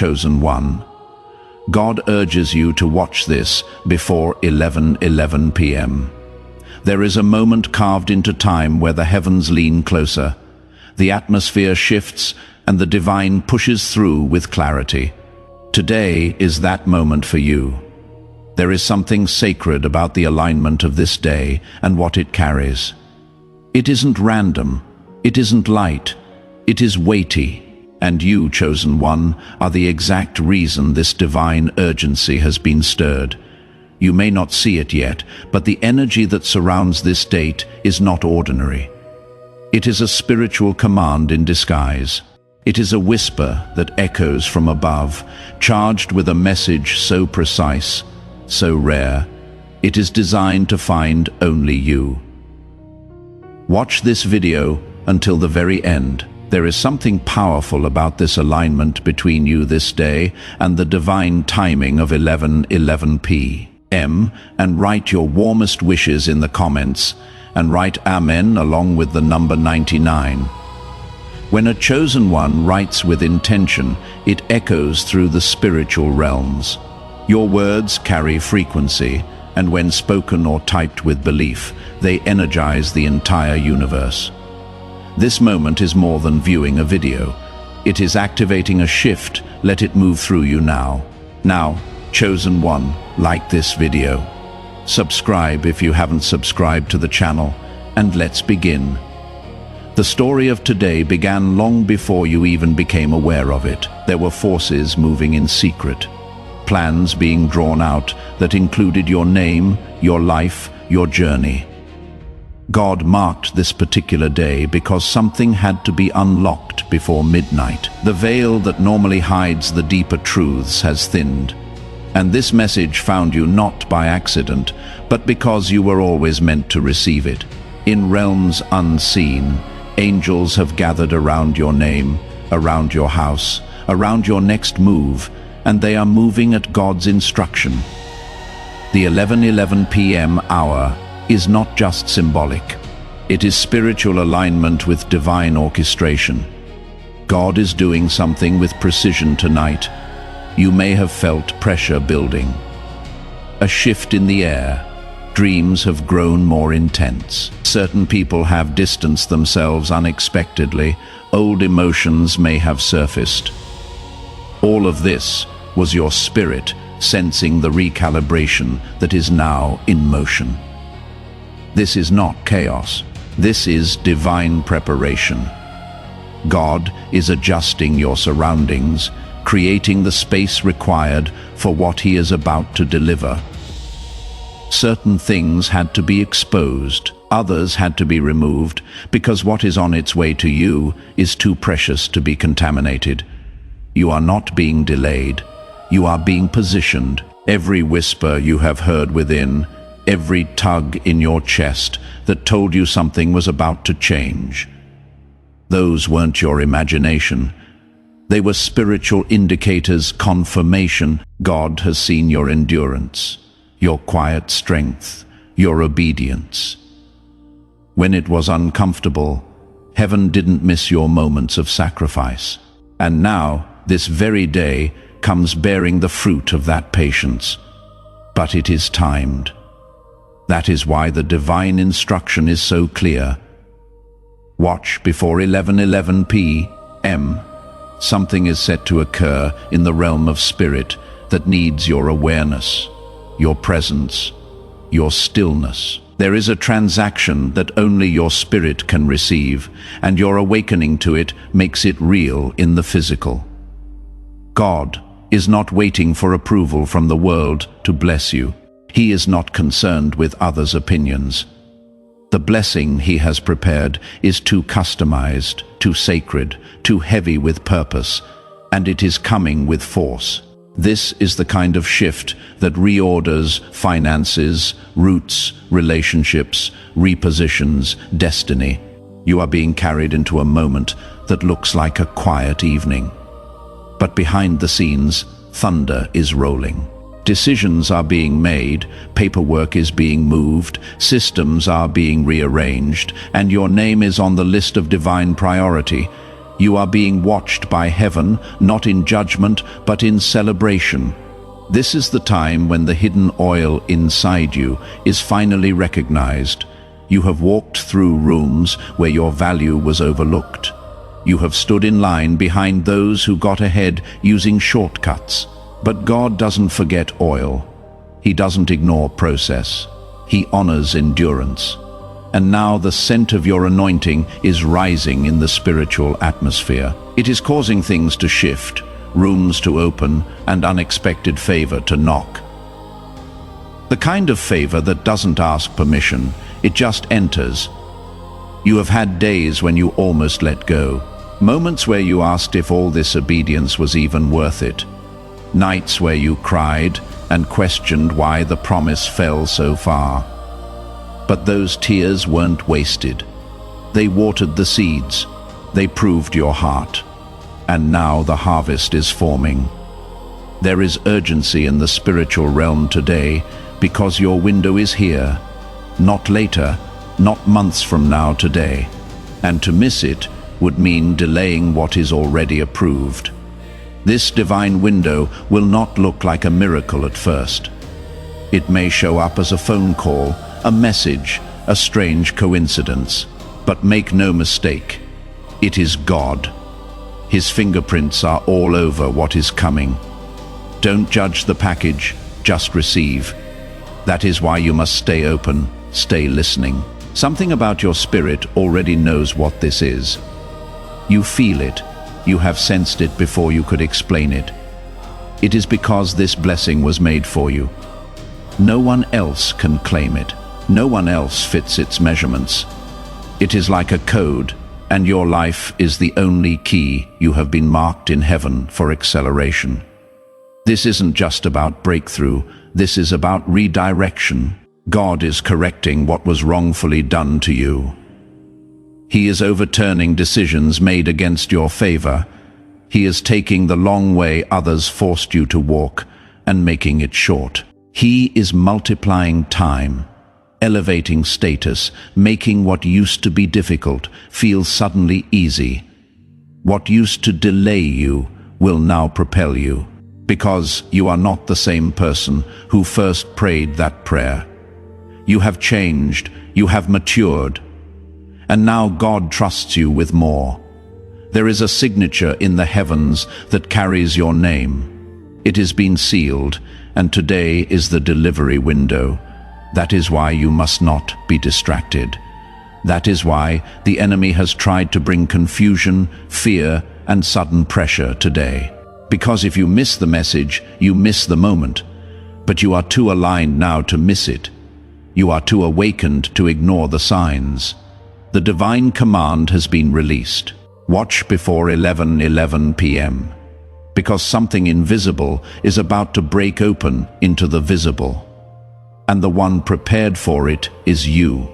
chosen one. God urges you to watch this before 11:11 p.m. There is a moment carved into time where the heavens lean closer. The atmosphere shifts and the divine pushes through with clarity. Today is that moment for you. There is something sacred about the alignment of this day and what it carries. It isn't random, it isn't light, it is weighty. And you, chosen one, are the exact reason this divine urgency has been stirred. You may not see it yet, but the energy that surrounds this date is not ordinary. It is a spiritual command in disguise. It is a whisper that echoes from above, charged with a message so precise, so rare. It is designed to find only you. Watch this video until the very end. There is something powerful about this alignment between you this day and the divine timing of 11:11 p.m. And write your warmest wishes in the comments, and write Amen along with the number 99. When a chosen one writes with intention, it echoes through the spiritual realms. Your words carry frequency, and when spoken or typed with belief, they energize the entire universe. This moment is more than viewing a video. It is activating a shift. Let it move through you now. Now, chosen one, like this video. Subscribe if you haven't subscribed to the channel, and let's begin. The story of today began long before you even became aware of it. There were forces moving in secret, plans being drawn out that included your name, your life, your journey. God marked this particular day because something had to be unlocked before midnight. The veil that normally hides the deeper truths has thinned. And this message found you not by accident, but because you were always meant to receive it. In realms unseen, angels have gathered around your name, around your house, around your next move, and they are moving at God's instruction. The 11:11 p.m. hour is not just symbolic. It is spiritual alignment with divine orchestration. God is doing something with precision tonight. You may have felt pressure building. A shift in the air. Dreams have grown more intense. Certain people have distanced themselves unexpectedly. Old emotions may have surfaced. All of this was your spirit sensing the recalibration that is now in motion. This is not chaos. This is divine preparation. God is adjusting your surroundings, creating the space required for what He is about to deliver. Certain things had to be exposed, others had to be removed, because what is on its way to you is too precious to be contaminated. You are not being delayed. You are being positioned. Every whisper you have heard within, every tug in your chest that told you something was about to change. Those weren't your imagination. They were spiritual indicators, confirmation. God has seen your endurance, your quiet strength, your obedience. When it was uncomfortable, heaven didn't miss your moments of sacrifice. And now, this very day comes bearing the fruit of that patience. But it is timed. That is why the divine instruction is so clear. Watch before 11:11 p.m. Something is set to occur in the realm of spirit that needs your awareness, your presence, your stillness. There is a transaction that only your spirit can receive, and your awakening to it makes it real in the physical. God is not waiting for approval from the world to bless you. He is not concerned with others' opinions. The blessing He has prepared is too customized, too sacred, too heavy with purpose, and it is coming with force. This is the kind of shift that reorders finances, roots, relationships, repositions, destiny. You are being carried into a moment that looks like a quiet evening. But behind the scenes, thunder is rolling. Decisions are being made, paperwork is being moved, systems are being rearranged, and your name is on the list of divine priority. You are being watched by heaven, not in judgment, but in celebration. This is the time when the hidden oil inside you is finally recognized. You have walked through rooms where your value was overlooked. You have stood in line behind those who got ahead using shortcuts. But God doesn't forget oil. He doesn't ignore process. He honors endurance. And now the scent of your anointing is rising in the spiritual atmosphere. It is causing things to shift, rooms to open, and unexpected favor to knock. The kind of favor that doesn't ask permission, it just enters. You have had days when you almost let go, moments where you asked if all this obedience was even worth it, nights where you cried and questioned why the promise fell so far. But those tears weren't wasted. They watered the seeds. They proved your heart. And now the harvest is forming. There is urgency in the spiritual realm today because your window is here, not later, not months from now today. And to miss it would mean delaying what is already approved. This divine window will not look like a miracle at first. It may show up as a phone call, a message, a strange coincidence. But make no mistake, it is God. His fingerprints are all over what is coming. Don't judge the package, just receive. That is why you must stay open, stay listening. Something about your spirit already knows what this is. You feel it. You have sensed it before you could explain it. It is because this blessing was made for you. No one else can claim it. No one else fits its measurements. It is like a code, and your life is the only key. You have been marked in heaven for acceleration. This isn't just about breakthrough. This is about redirection. God is correcting what was wrongfully done to you. He is overturning decisions made against your favor. He is taking the long way others forced you to walk and making it short. He is multiplying time, elevating status, making what used to be difficult feel suddenly easy. What used to delay you will now propel you, because you are not the same person who first prayed that prayer. You have changed, you have matured, and now God trusts you with more. There is a signature in the heavens that carries your name. It has been sealed, and today is the delivery window. That is why you must not be distracted. That is why the enemy has tried to bring confusion, fear, and sudden pressure today. Because if you miss the message, you miss the moment. But you are too aligned now to miss it. You are too awakened to ignore the signs. The divine command has been released. Watch before 11:11 p.m. because something invisible is about to break open into the visible. And the one prepared for it is you.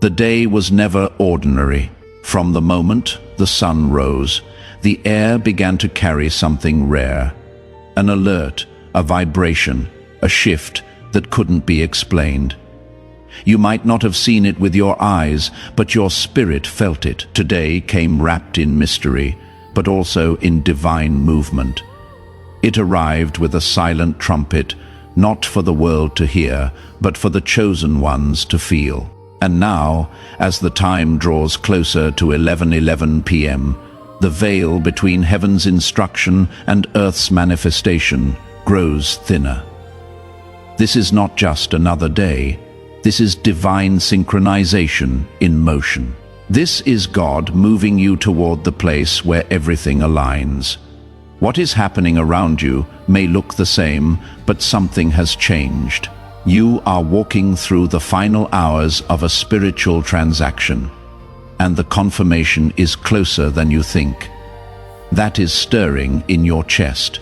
The day was never ordinary. From the moment the sun rose, the air began to carry something rare. An alert, a vibration, a shift that couldn't be explained. You might not have seen it with your eyes, but your spirit felt it. Today came wrapped in mystery, but also in divine movement. It arrived with a silent trumpet, not for the world to hear, but for the chosen ones to feel. And now, as the time draws closer to 11:11 p.m., the veil between heaven's instruction and earth's manifestation grows thinner. This is not just another day. This is divine synchronization in motion. This is God moving you toward the place where everything aligns. What is happening around you may look the same, but something has changed. You are walking through the final hours of a spiritual transaction, and the confirmation is closer than you think. That is stirring in your chest.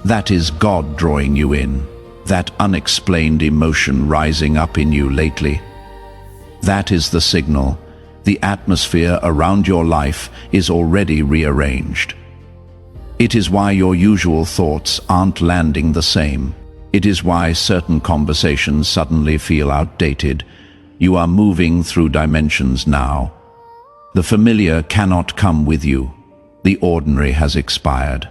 That is God drawing you in. That unexplained emotion rising up in you lately. That is the signal. The atmosphere around your life is already rearranged. It is why your usual thoughts aren't landing the same. It is why certain conversations suddenly feel outdated. You are moving through dimensions now. The familiar cannot come with you. The ordinary has expired.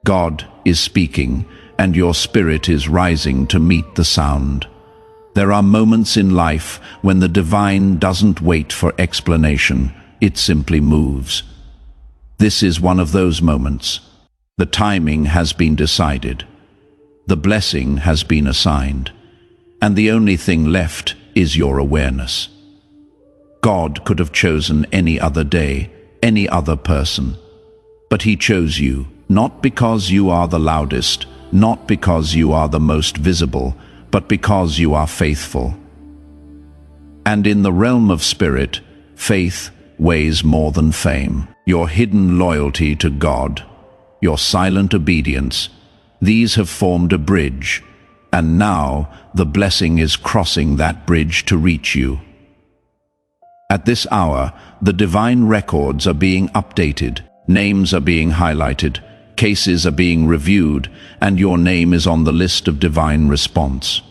God is speaking, and your spirit is rising to meet the sound. There are moments in life when the divine doesn't wait for explanation, it simply moves. This is one of those moments. The timing has been decided. The blessing has been assigned. And the only thing left is your awareness. God could have chosen any other day, any other person. But He chose you, not because you are the loudest, not because you are the most visible, but because you are faithful. And in the realm of spirit, faith weighs more than fame. Your hidden loyalty to God, your silent obedience, these have formed a bridge, and now the blessing is crossing that bridge to reach you. At this hour, the divine records are being updated, names are being highlighted, cases are being reviewed, and your name is on the list of divine response.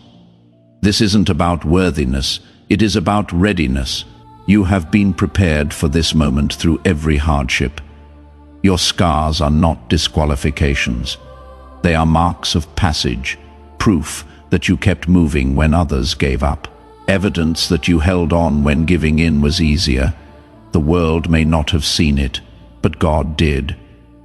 This isn't about worthiness, it is about readiness. You have been prepared for this moment through every hardship. Your scars are not disqualifications. They are marks of passage, proof that you kept moving when others gave up, evidence that you held on when giving in was easier. The world may not have seen it, but God did.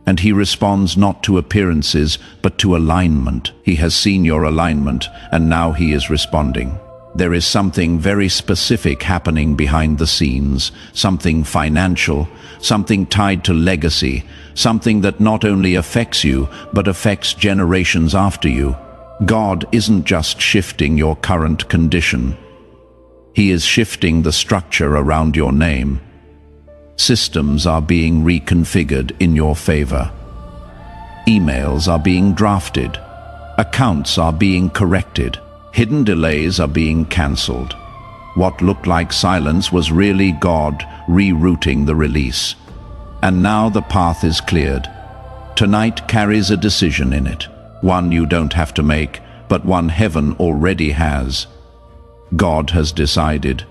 And He responds not to appearances, but to alignment. He has seen your alignment, and now He is responding. There is something very specific happening behind the scenes, something financial, something tied to legacy, something that not only affects you, but affects generations after you. God isn't just shifting your current condition. He is shifting the structure around your name. Systems are being reconfigured in your favor. Emails are being drafted. Accounts are being corrected. Hidden delays are being cancelled. What looked like silence was really God rerouting the release. And now the path is cleared. Tonight carries a decision in it. One you don't have to make, but one heaven already has. God has decided.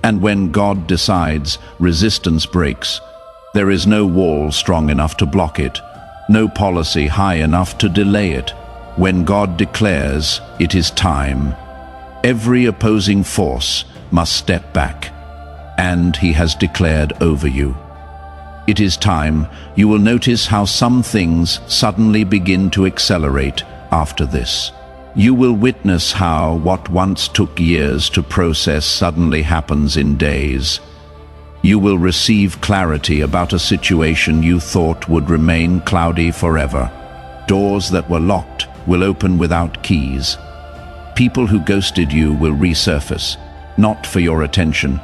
And when God decides, resistance breaks. There is no wall strong enough to block it, no policy high enough to delay it. When God declares it is time, every opposing force must step back, and He has declared over you. It is time. You will notice how some things suddenly begin to accelerate after this. You will witness how what once took years to process suddenly happens in days. You will receive clarity about a situation you thought would remain cloudy forever. Doors that were locked will open without keys. People who ghosted you will resurface, not for your attention,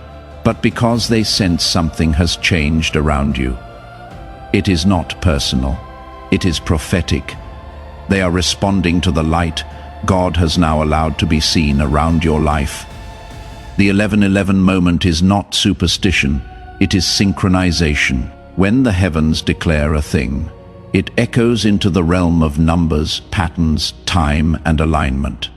but because they sense something has changed around you. It is not personal. It is prophetic. They are responding to the light God has now allowed to be seen around your life. The 11:11 moment is not superstition, it is synchronization. When the heavens declare a thing, it echoes into the realm of numbers, patterns, time, and alignment.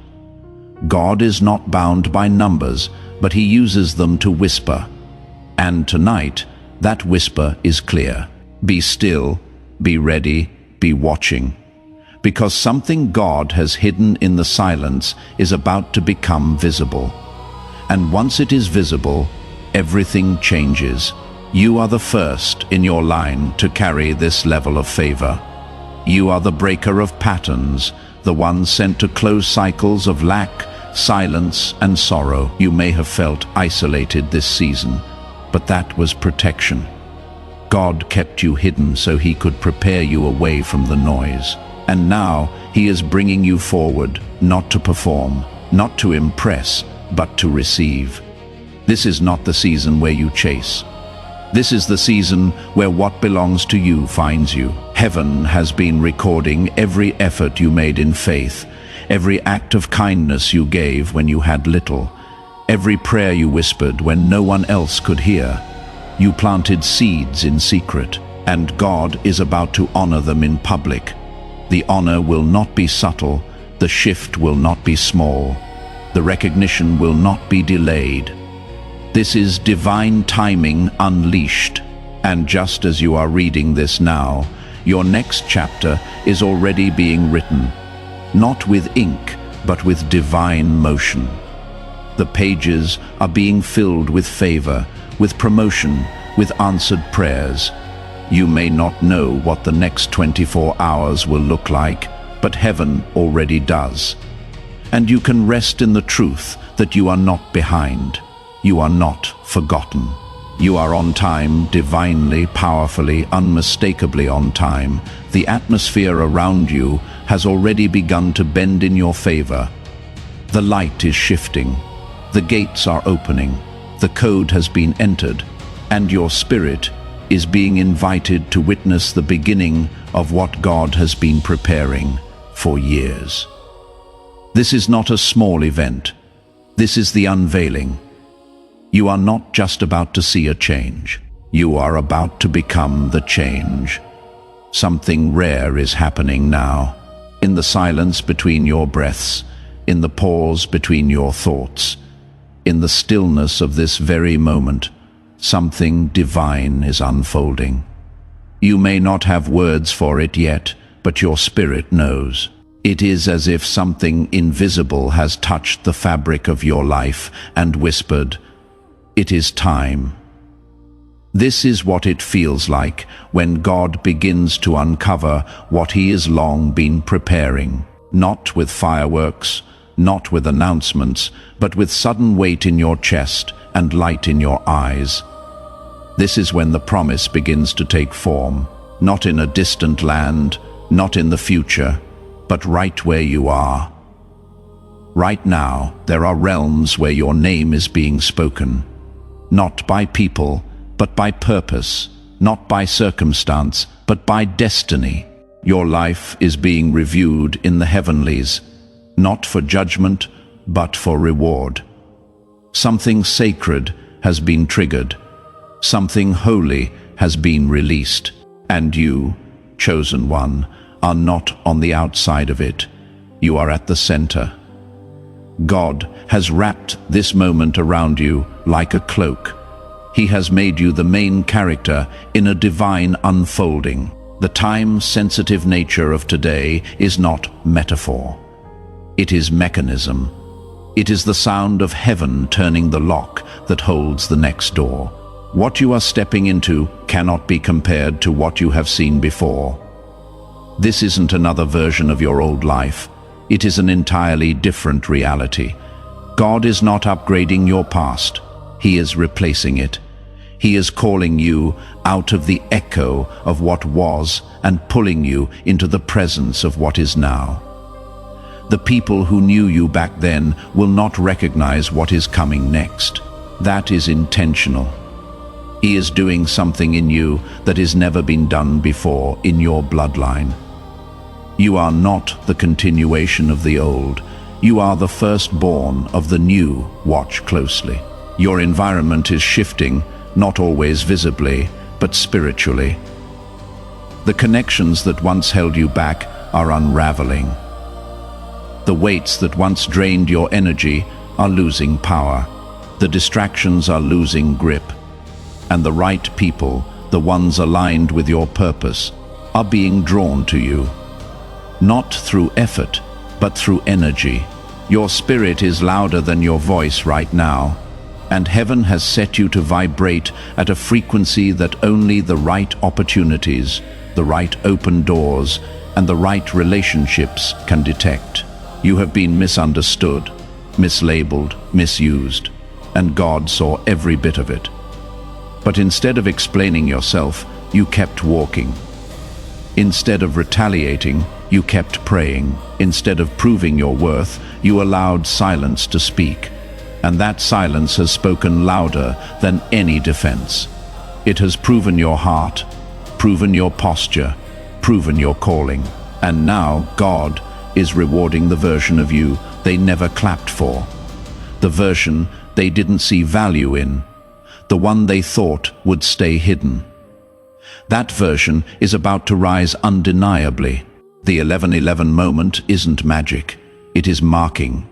God is not bound by numbers, but He uses them to whisper. And tonight, that whisper is clear. Be still, be ready, be watching. Because something God has hidden in the silence is about to become visible. And once it is visible, everything changes. You are the first in your line to carry this level of favor. You are the breaker of patterns, the one sent to close cycles of lack, silence, and sorrow. You may have felt isolated this season, but that was protection. God kept you hidden so He could prepare you away from the noise. And now He is bringing you forward, not to perform, not to impress, but to receive. This is not the season where you chase. This is the season where what belongs to you finds you. Heaven has been recording every effort you made in faith, every act of kindness you gave when you had little, every prayer you whispered when no one else could hear. You planted seeds in secret, and God is about to honor them in public. The honor will not be subtle, the shift will not be small, the recognition will not be delayed. This is divine timing unleashed. And just as you are reading this now, your next chapter is already being written, not with ink, but with divine motion. The pages are being filled with favor, with promotion, with answered prayers. You may not know what the next 24 hours will look like, but heaven already does. And you can rest in the truth that you are not behind. You are not forgotten. You are on time, divinely, powerfully, unmistakably on time. The atmosphere around you has already begun to bend in your favor. The light is shifting. The gates are opening. The code has been entered. And your spirit is being invited to witness the beginning of what God has been preparing for years. This is not a small event. This is the unveiling. You are not just about to see a change. You are about to become the change. Something rare is happening now. In the silence between your breaths, in the pause between your thoughts, in the stillness of this very moment, something divine is unfolding. You may not have words for it yet, but your spirit knows. It is as if something invisible has touched the fabric of your life and whispered, "It is time." This is what it feels like when God begins to uncover what He has long been preparing, not with fireworks, not with announcements, but with sudden weight in your chest and light in your eyes. This is when the promise begins to take form, not in a distant land, not in the future, but right where you are. Right now, there are realms where your name is being spoken, not by people, but by purpose, not by circumstance, but by destiny. Your life is being reviewed in the heavenlies, not for judgment, but for reward. Something sacred has been triggered. Something holy has been released. And you, chosen one, are not on the outside of it. You are at the center. God has wrapped this moment around you like a cloak. He has made you the main character in a divine unfolding. The time-sensitive nature of today is not metaphor. It is mechanism. It is the sound of heaven turning the lock that holds the next door. What you are stepping into cannot be compared to what you have seen before. This isn't another version of your old life. It is an entirely different reality. God is not upgrading your past. He is replacing it. He is calling you out of the echo of what was and pulling you into the presence of what is now. The people who knew you back then will not recognize what is coming next. That is intentional. He is doing something in you that has never been done before in your bloodline. You are not the continuation of the old. You are the firstborn of the new. Watch closely. Your environment is shifting, not always visibly, but spiritually. The connections that once held you back are unraveling. The weights that once drained your energy are losing power. The distractions are losing grip. And the right people, the ones aligned with your purpose, are being drawn to you. Not through effort, but through energy. Your spirit is louder than your voice right now, and heaven has set you to vibrate at a frequency that only the right opportunities, the right open doors, and the right relationships can detect. You have been misunderstood, mislabeled, misused, and God saw every bit of it. But instead of explaining yourself, you kept walking. Instead of retaliating, you kept praying. Instead of proving your worth, you allowed silence to speak. And that silence has spoken louder than any defense. It has proven your heart, proven your posture, proven your calling. And now God is rewarding the version of you they never clapped for. The version they didn't see value in. The one they thought would stay hidden. That version is about to rise undeniably. The 11:11 moment isn't magic. It is marking.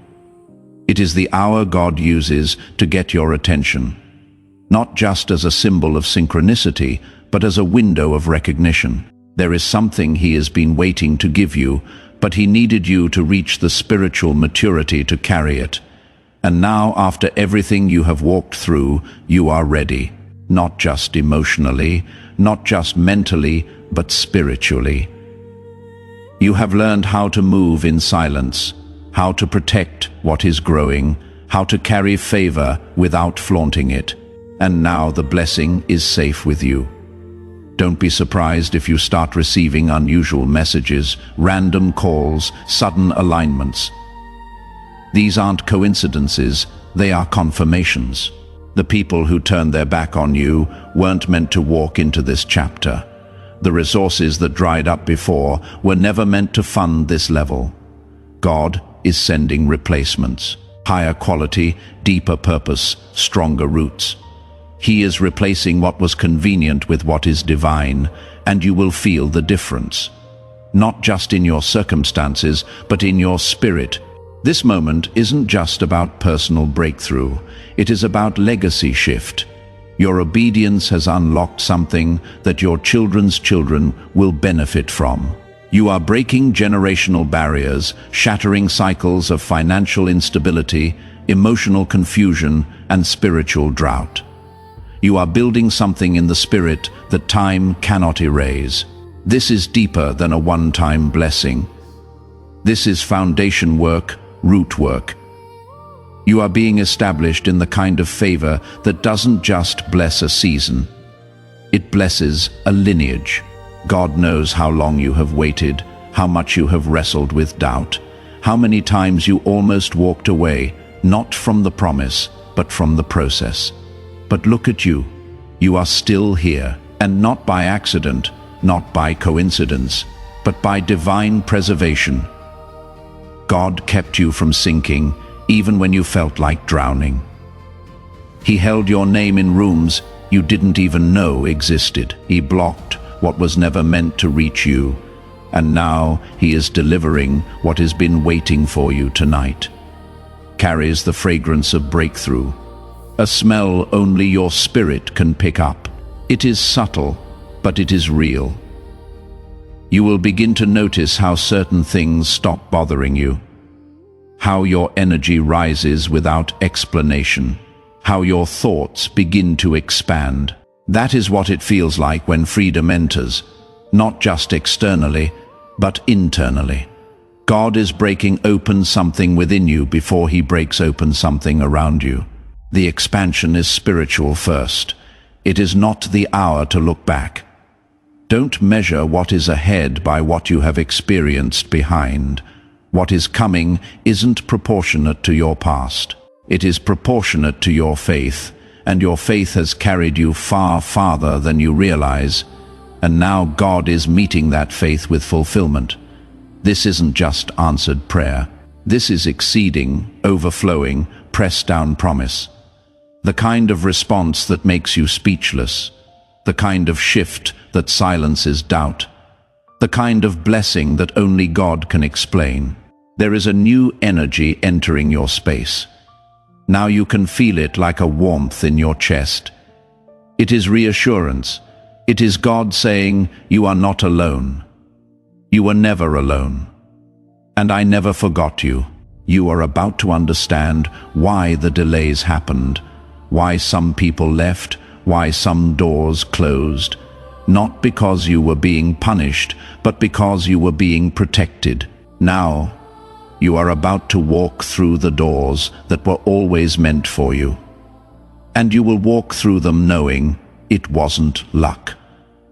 It is the hour God uses to get your attention, not just as a symbol of synchronicity, but as a window of recognition. There is something he has been waiting to give you, but he needed you to reach the spiritual maturity to carry it. And now, after everything you have walked through, you are ready. Not just emotionally, not just mentally, but spiritually. You have learned how to move in silence, how to protect what is growing, how to carry favor without flaunting it. And now the blessing is safe with you. Don't be surprised if you start receiving unusual messages, random calls, sudden alignments. These aren't coincidences, they are confirmations. The people who turned their back on you weren't meant to walk into this chapter. The resources that dried up before were never meant to fund this level. God is sending replacements. Higher quality, deeper purpose, stronger roots. He is replacing what was convenient with what is divine, and you will feel the difference. Not just in your circumstances, but in your spirit. This moment isn't just about personal breakthrough. It is about legacy shift. Your obedience has unlocked something that your children's children will benefit from. You are breaking generational barriers, shattering cycles of financial instability, emotional confusion, and spiritual drought. You are building something in the spirit that time cannot erase. This is deeper than a one-time blessing. This is foundation work, root work. You are being established in the kind of favor that doesn't just bless a season. It blesses a lineage. God knows how long you have waited, how much you have wrestled with doubt, how many times you almost walked away, not from the promise, but from the process. But look at you. You are still here, and not by accident, not by coincidence, but by divine preservation. God kept you from sinking, even when you felt like drowning. He held your name in rooms you didn't even know existed. He blocked what was never meant to reach you, and now he is delivering what has been waiting for you tonight. Carries the fragrance of breakthrough, a smell only your spirit can pick up. It is subtle, but it is real. You will begin to notice how certain things stop bothering you, how your energy rises without explanation, how your thoughts begin to expand. That is what it feels like when freedom enters, not just externally, but internally. God is breaking open something within you before he breaks open something around you. The expansion is spiritual first. It is not the hour to look back. Don't measure what is ahead by what you have experienced behind. What is coming isn't proportionate to your past. It is proportionate to your faith, and your faith has carried you far farther than you realize, and now God is meeting that faith with fulfillment. This isn't just answered prayer. This is exceeding, overflowing, pressed down promise. The kind of response that makes you speechless, the kind of shift that silences doubt, the kind of blessing that only God can explain. There is a new energy entering your space. Now you can feel it like a warmth in your chest. It is reassurance. It is God saying, you are not alone. You were never alone. And I never forgot you. You are about to understand why the delays happened, why some people left, why some doors closed. Not because you were being punished, but because you were being protected. Now, you are about to walk through the doors that were always meant for you. And you will walk through them knowing it wasn't luck.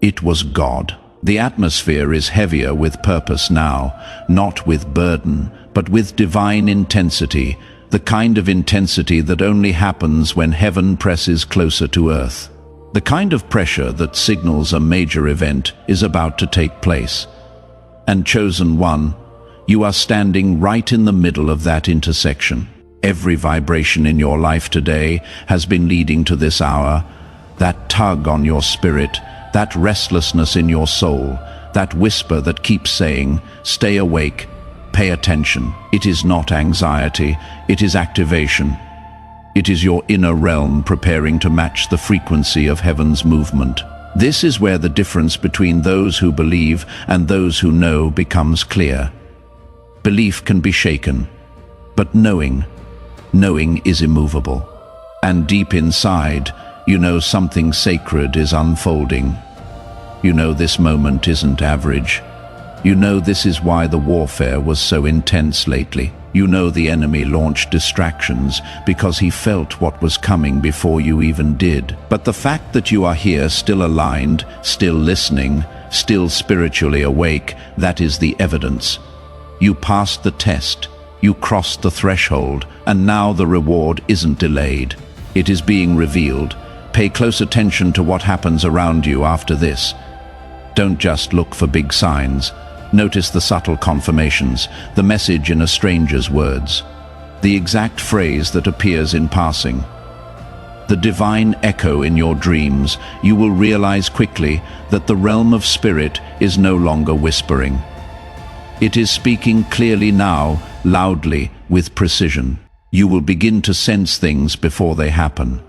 It was God. The atmosphere is heavier with purpose now, not with burden, but with divine intensity, the kind of intensity that only happens when heaven presses closer to earth. The kind of pressure that signals a major event is about to take place. And chosen one, you are standing right in the middle of that intersection. Every vibration in your life today has been leading to this hour. That tug on your spirit, that restlessness in your soul, that whisper that keeps saying, stay awake, pay attention. It is not anxiety, it is activation. It is your inner realm preparing to match the frequency of heaven's movement. This is where the difference between those who believe and those who know becomes clear. Belief can be shaken, but knowing is immovable. And deep inside, you know something sacred is unfolding. You know this moment isn't average. You know this is why the warfare was so intense lately. You know the enemy launched distractions because he felt what was coming before you even did. But the fact that you are here still aligned, still listening, still spiritually awake, that is the evidence. You passed the test, you crossed the threshold, and now the reward isn't delayed. It is being revealed. Pay close attention to what happens around you after this. Don't just look for big signs. Notice the subtle confirmations, the message in a stranger's words, the exact phrase that appears in passing, the divine echo in your dreams. You will realize quickly that the realm of spirit is no longer whispering. It is speaking clearly now, loudly, with precision. You will begin to sense things before they happen.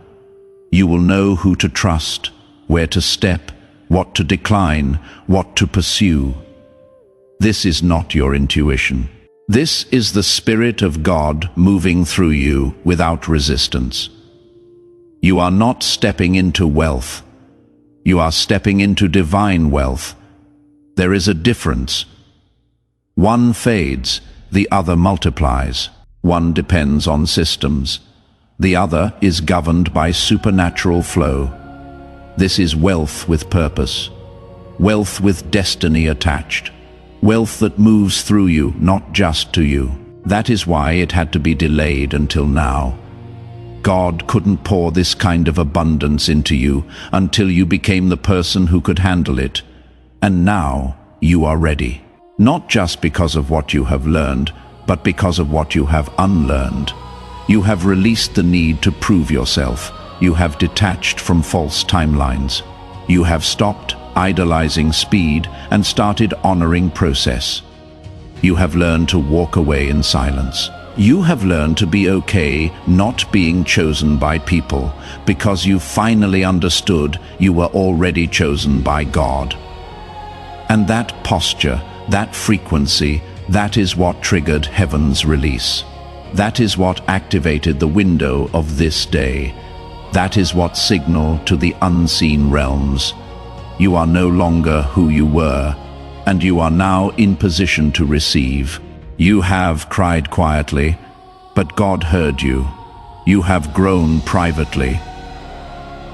You will know who to trust, where to step, what to decline, what to pursue. This is not your intuition. This is the Spirit of God moving through you without resistance. You are not stepping into wealth. You are stepping into divine wealth. There is a difference. One fades, the other multiplies. One depends on systems. The other is governed by supernatural flow. This is wealth with purpose. Wealth with destiny attached. Wealth that moves through you, not just to you. That is why it had to be delayed until now. God couldn't pour this kind of abundance into you until you became the person who could handle it. And now you are ready. Not just because of what you have learned, but because of what you have unlearned. You have released the need to prove yourself. You have detached from false timelines. You have stopped idolizing speed and started honoring process. You have learned to walk away in silence. You have learned to be okay not being chosen by people because you finally understood you were already chosen by God. And that posture, that frequency, that is what triggered heaven's release. That is what activated the window of this day. That is what signaled to the unseen realms. You are no longer who you were, and you are now in position to receive. You have cried quietly, but God heard you. You have grown privately,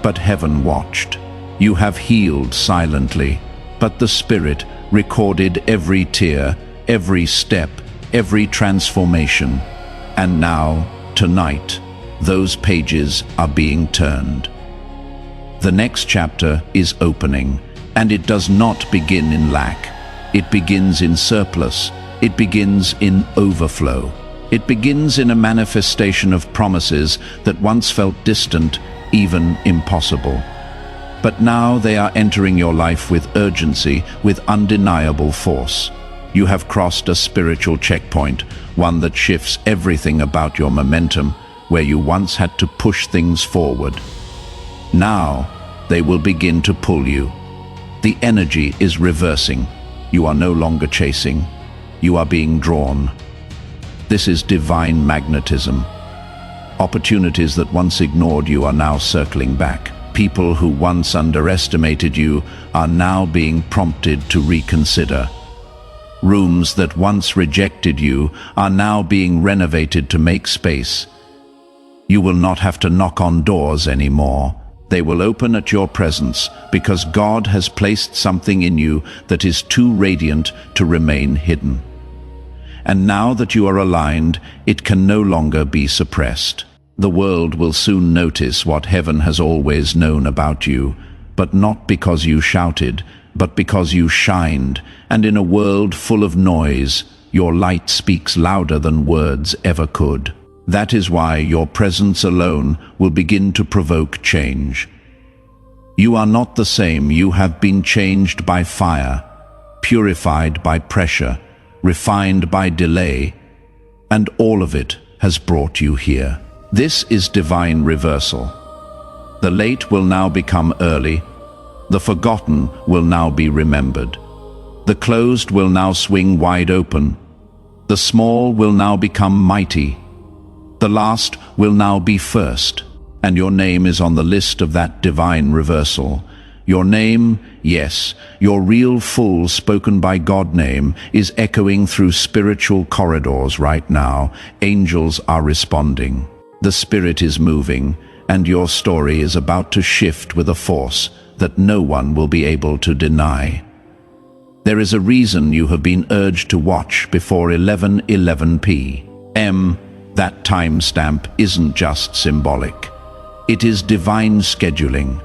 but heaven watched. You have healed silently, but the Spirit recorded every tear, every step, every transformation. And now, tonight, those pages are being turned. The next chapter is opening, and it does not begin in lack. It begins in surplus. It begins in overflow. It begins in a manifestation of promises that once felt distant, even impossible. But now they are entering your life with urgency, with undeniable force. You have crossed a spiritual checkpoint, one that shifts everything about your momentum, where you once had to push things forward. Now, they will begin to pull you. The energy is reversing. You are no longer chasing. You are being drawn. This is divine magnetism. Opportunities that once ignored you are now circling back. People who once underestimated you are now being prompted to reconsider. Rooms that once rejected you are now being renovated to make space. You will not have to knock on doors anymore. They will open at your presence because God has placed something in you that is too radiant to remain hidden. And now that you are aligned, it can no longer be suppressed. The world will soon notice what heaven has always known about you, but not because you shouted, but because you shined, and in a world full of noise, your light speaks louder than words ever could. That is why your presence alone will begin to provoke change. You are not the same. You have been changed by fire, purified by pressure, refined by delay, and all of it has brought you here. This is divine reversal. The late will now become early. The forgotten will now be remembered. The closed will now swing wide open. The small will now become mighty. The last will now be first. And your name is on the list of that divine reversal. Your name, yes, your real full spoken by God name, is echoing through spiritual corridors right now. Angels are responding. The Spirit is moving, and your story is about to shift with a force that no one will be able to deny. There is a reason you have been urged to watch before 11:11 p.m. That timestamp isn't just symbolic. It is divine scheduling.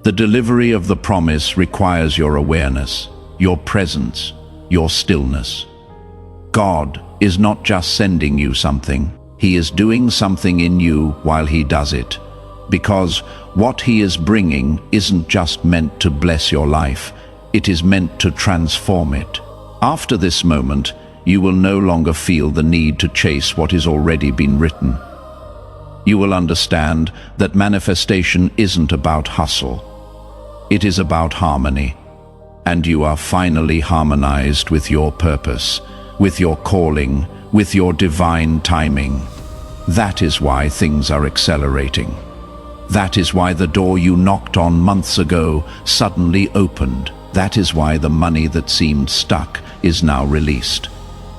The delivery of the promise requires your awareness, your presence, your stillness. God is not just sending you something. He is doing something in you while He does it. Because what He is bringing isn't just meant to bless your life, it is meant to transform it. After this moment, you will no longer feel the need to chase what has already been written. You will understand that manifestation isn't about hustle. It is about harmony. And you are finally harmonized with your purpose, with your calling, with your divine timing. That is why things are accelerating. That is why the door you knocked on months ago suddenly opened. That is why the money that seemed stuck is now released.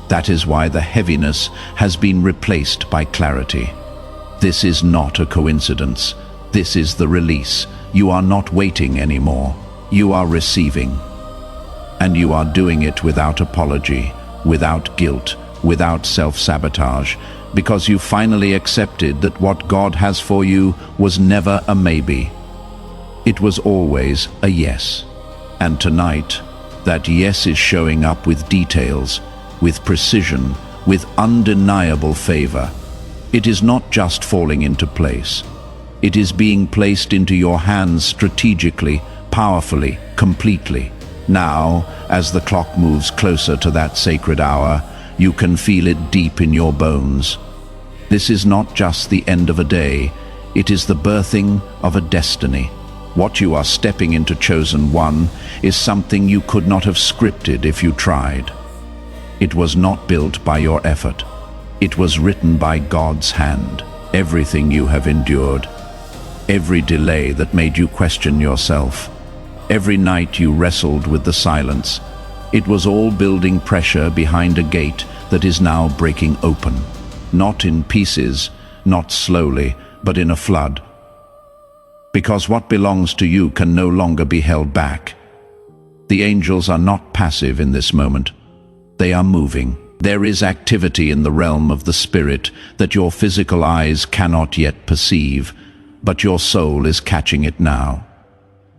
That is why the heaviness has been replaced by clarity. This is not a coincidence. This is the release. You are not waiting anymore. You are receiving. And you are doing it without apology, without guilt, without self-sabotage, because you finally accepted that what God has for you was never a maybe. It was always a yes. And tonight, that yes is showing up with details, with precision, with undeniable favor. It is not just falling into place. It is being placed into your hands strategically, powerfully, completely. Now, as the clock moves closer to that sacred hour, you can feel it deep in your bones. This is not just the end of a day, it is the birthing of a destiny. What you are stepping into, chosen one, is something you could not have scripted if you tried. It was not built by your effort. It was written by God's hand. Everything you have endured, every delay that made you question yourself, every night you wrestled with the silence, it was all building pressure behind a gate that is now breaking open. Not in pieces, not slowly, but in a flood. Because what belongs to you can no longer be held back. The angels are not passive in this moment. They are moving. There is activity in the realm of the Spirit that your physical eyes cannot yet perceive, but your soul is catching it now.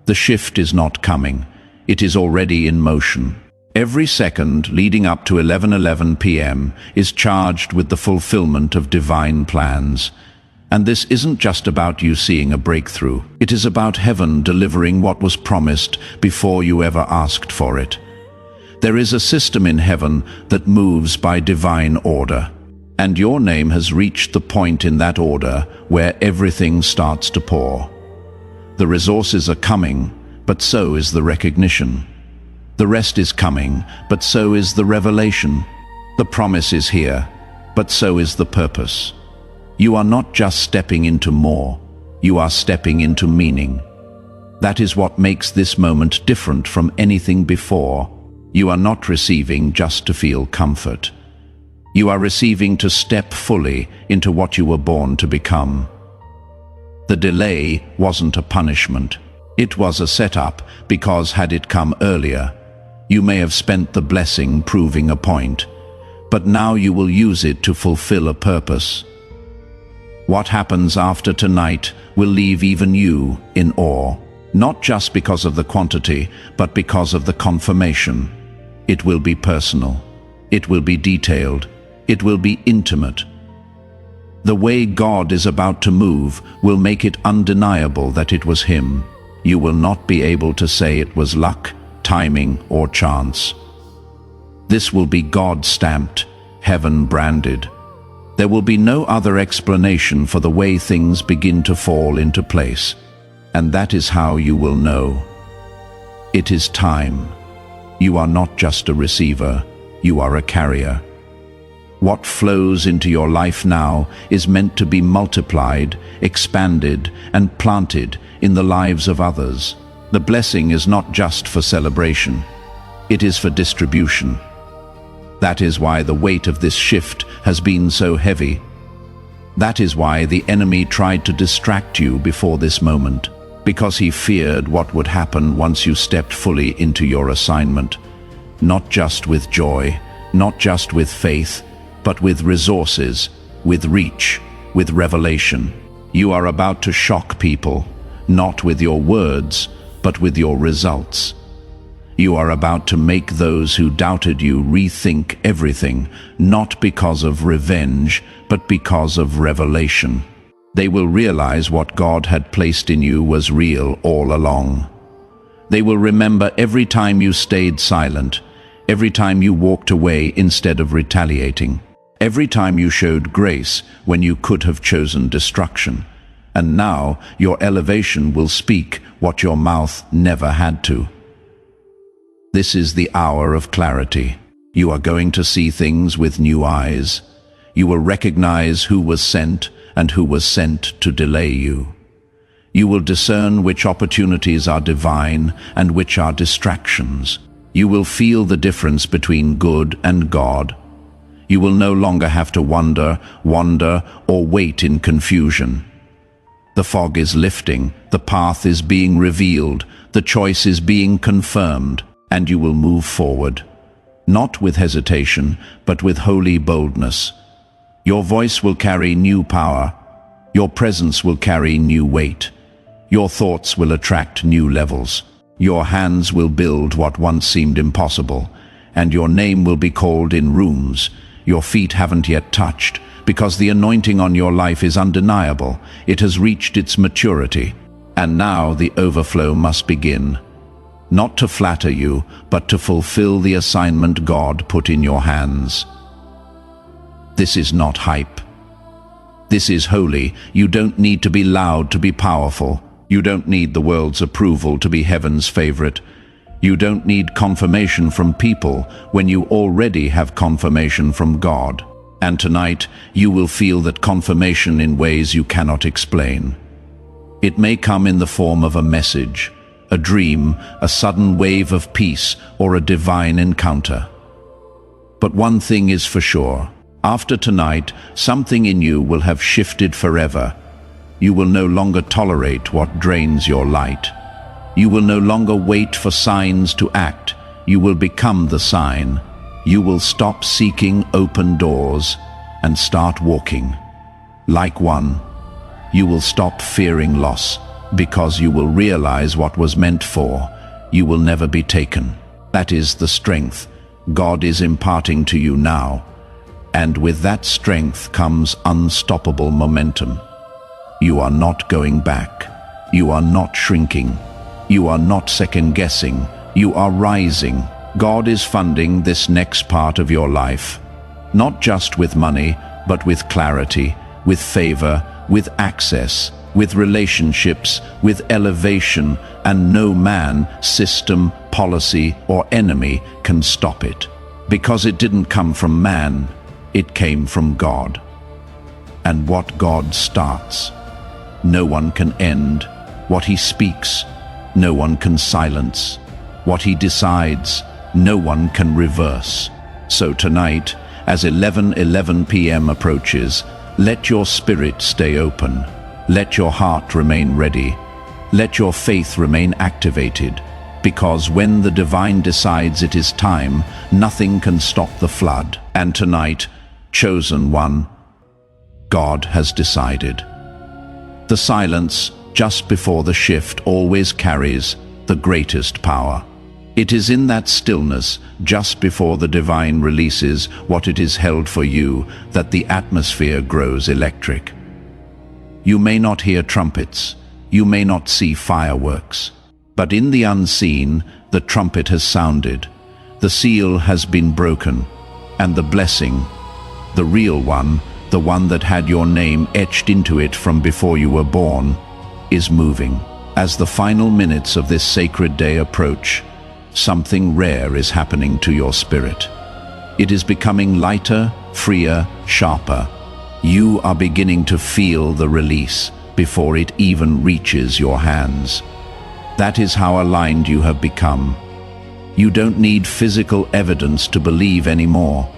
The shift is not coming. It is already in motion. Every second leading up to 11:11 p.m. is charged with the fulfillment of divine plans. And this isn't just about you seeing a breakthrough. It is about heaven delivering what was promised before you ever asked for it. There is a system in heaven that moves by divine order. And your name has reached the point in that order where everything starts to pour. The resources are coming, but so is the recognition. The rest is coming, but so is the revelation. The promise is here, but so is the purpose. You are not just stepping into more, you are stepping into meaning. That is what makes this moment different from anything before. You are not receiving just to feel comfort. You are receiving to step fully into what you were born to become. The delay wasn't a punishment. It was a setup, because had it come earlier, you may have spent the blessing proving a point, but now you will use it to fulfill a purpose. What happens after tonight will leave even you in awe, not just because of the quantity, but because of the confirmation. It will be personal. It will be detailed. It will be intimate. The way God is about to move will make it undeniable that it was Him. You will not be able to say it was luck, timing, or chance. This will be God-stamped, heaven-branded. There will be no other explanation for the way things begin to fall into place. And that is how you will know. It is time. You are not just a receiver, you are a carrier. What flows into your life now is meant to be multiplied, expanded, and planted in the lives of others. The blessing is not just for celebration, it is for distribution. That is why the weight of this shift has been so heavy. That is why the enemy tried to distract you before this moment, because he feared what would happen once you stepped fully into your assignment. Not just with joy, not just with faith, but with resources, with reach, with revelation. You are about to shock people, not with your words, but with your results. You are about to make those who doubted you rethink everything, not because of revenge, but because of revelation. They will realize what God had placed in you was real all along. They will remember every time you stayed silent, every time you walked away instead of retaliating, every time you showed grace when you could have chosen destruction. And now your elevation will speak what your mouth never had to. This is the hour of clarity. You are going to see things with new eyes. You will recognize who was sent and who was sent to delay you. You will discern which opportunities are divine and which are distractions. You will feel the difference between good and God. You will no longer have to wander, or wait in confusion. The fog is lifting, the path is being revealed, the choice is being confirmed, and you will move forward. Not with hesitation, but with holy boldness. Your voice will carry new power. Your presence will carry new weight. Your thoughts will attract new levels. Your hands will build what once seemed impossible, and your name will be called in rooms your feet haven't yet touched, because the anointing on your life is undeniable. It has reached its maturity, and now the overflow must begin. Not to flatter you, but to fulfill the assignment God put in your hands. This is not hype. This is holy. You don't need to be loud to be powerful. You don't need the world's approval to be heaven's favorite. You don't need confirmation from people when you already have confirmation from God. And tonight, you will feel that confirmation in ways you cannot explain. It may come in the form of a message, a dream, a sudden wave of peace, or a divine encounter. But one thing is for sure. After tonight, something in you will have shifted forever. You will no longer tolerate what drains your light. You will no longer wait for signs to act. You will become the sign. You will stop seeking open doors and start walking. Like one, you will stop fearing loss because you will realize what was meant for. You will never be taken. That is the strength God is imparting to you now. And with that strength comes unstoppable momentum. You are not going back. You are not shrinking. You are not second-guessing. You are rising. God is funding this next part of your life, not just with money, but with clarity, with favor, with access, with relationships, with elevation, and no man, system, policy, or enemy can stop it. Because it didn't come from man, it came from God. And what God starts, no one can end. What He speaks, no one can silence. What He decides, no one can reverse. So tonight, as 11:11 p.m. approaches, let your spirit stay open. Let your heart remain ready. Let your faith remain activated. Because when the divine decides it is time, nothing can stop the flood. And tonight, chosen one, God has decided. The silence just before the shift always carries the greatest power. It is in that stillness, just before the divine releases what it is held for you, that the atmosphere grows electric. You may not hear trumpets, you may not see fireworks, but in the unseen, the trumpet has sounded, the seal has been broken, and the blessing, the real one, the one that had your name etched into it from before you were born, is moving. As the final minutes of this sacred day approach, something rare is happening to your spirit. It is becoming lighter, freer, sharper. You are beginning to feel the release before it even reaches your hands. That is how aligned you have become. You don't need physical evidence to believe anymore.